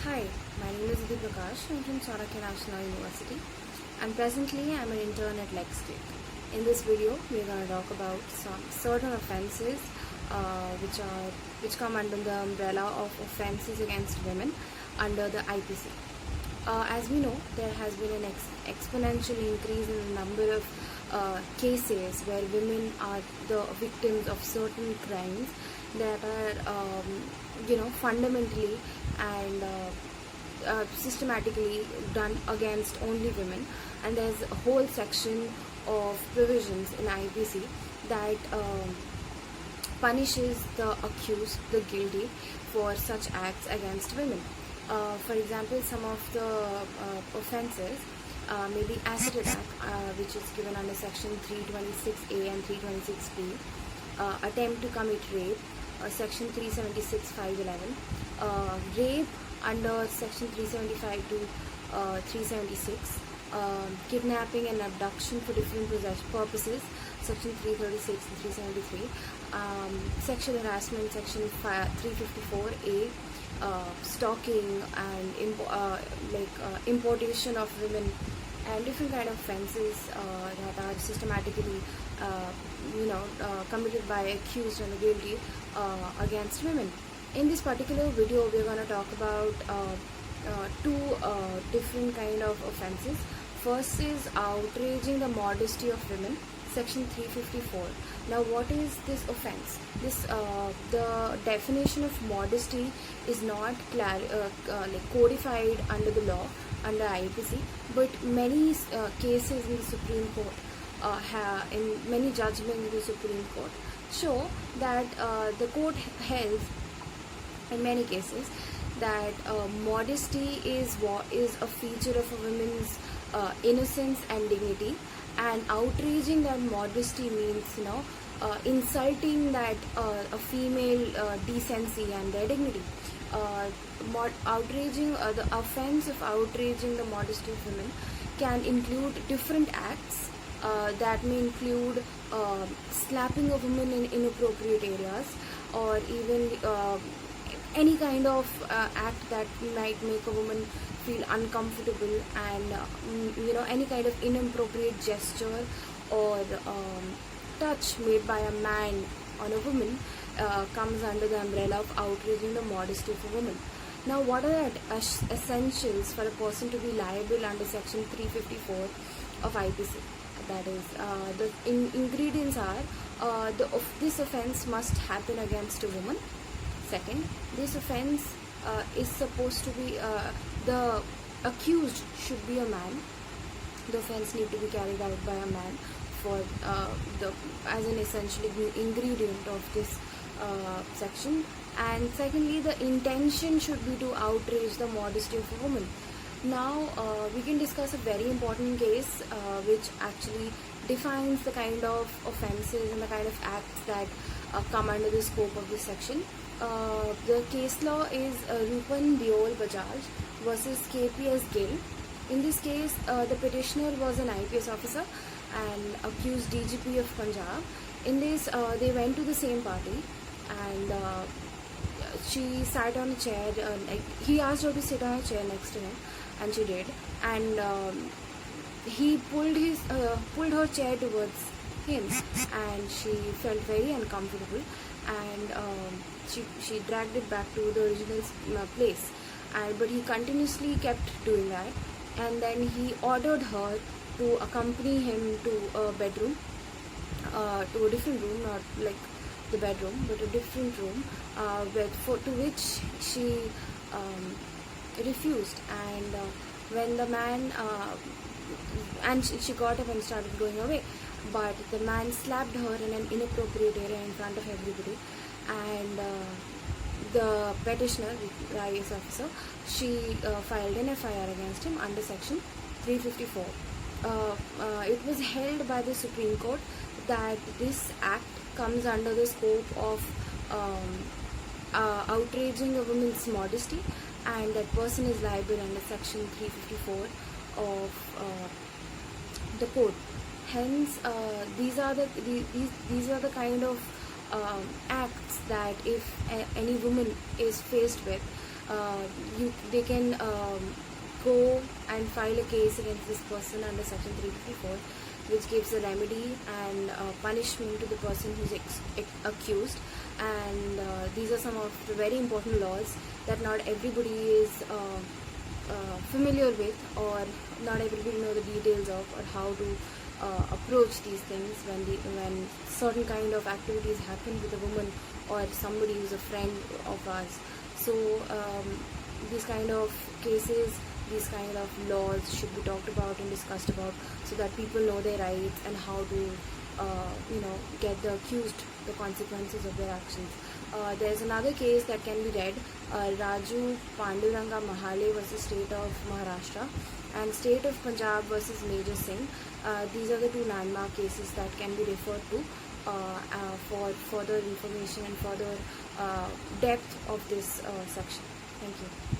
Hi, my name is Adhi Prakash. I'm from Chanakya National University, and presently I'm an intern at LexTech. In this video, we're going to talk about some certain offences which come under the umbrella of offences against women under the IPC. As we know, there has been an exponential increase in the number of cases where women are the victims of certain crimes that are, fundamentally and systematically done against only women. And there's a whole section of provisions in IPC that punishes the accused, the guilty, for such acts against women. For example, some of the offences may be acid attack, which is given under section 326A and 326B, attempt to commit rape, section 376 511, rape under section 375 to 376, kidnapping and abduction for different purposes, section 336 and 373, sexual harassment, section 354A, stalking and importation of women, and different kind of offences that are systematically committed by accused and guilty against women. In this particular video, we're going to talk about two different kind of offences. First is outraging the modesty of women, section 354. Now, what is this offence? The definition of modesty is not codified under the law, under IPC, but many cases in the Supreme Court, in many judgments in the Supreme Court, show that the court held in many cases that modesty is a feature of a woman's innocence and dignity, and outraging that modesty means insulting that a female decency and their dignity. Outraging the offense of outraging the modesty of women can include different acts that may include slapping a woman in inappropriate areas, or even any kind of act that might make a woman feel uncomfortable, and any kind of inappropriate gesture or touch made by a man on a woman comes under the umbrella of outraging the modesty of a woman. Now, what are the essentials for a person to be liable under section 354 of IPC? That is, the ingredients are this offence must happen against a woman. Second, this offence is supposed to be, the accused should be a man. The offence need to be carried out by a man for as an essential ingredient of this section. And secondly, the intention should be to outrage the modesty of a woman. Now, we can discuss a very important case which actually defines the kind of offences and the kind of acts that come under the scope of this section. The case law is Rupan Deol Bajaj versus KPS Gill. In this case, the petitioner was an IPS officer and accused DGP of Punjab. In this, they went to the same party, and she sat on a chair. He asked her to sit on a chair next to him, and she did. And he pulled her chair towards him, and she felt very uncomfortable, and she dragged it back to the original place. But he continuously kept doing that, and then he ordered her to accompany him to a bedroom, to a different room, not like the bedroom, but a different room, to which she refused. And when the man and she got up and started going away, but the man slapped her in an inappropriate area in front of everybody, and the petitioner, the IAS officer, she filed an FIR against him under section 354. It was held by the Supreme Court that this act comes under the scope of outraging a woman's modesty, and that person is liable under section 354 of the code. Hence, these are the kind of acts that if any woman is faced with, they can go and file a case against this person under section 354, which gives a remedy and punishment to the person who's accused. And these are some of the very important laws that not everybody is familiar with, or not everybody know the details of, or how to approach these things when certain kind of activities happen with a woman or somebody who's a friend of ours. So these kind of cases, these kind of laws should be talked about and discussed about, so that people know their rights and how to get the accused the consequences of their actions. There's another case that can be read, Raju Panduranga Mahale versus State of Maharashtra and State of Punjab versus Major Singh. These are the two landmark cases that can be referred to for further information and further depth of this section. Thank you.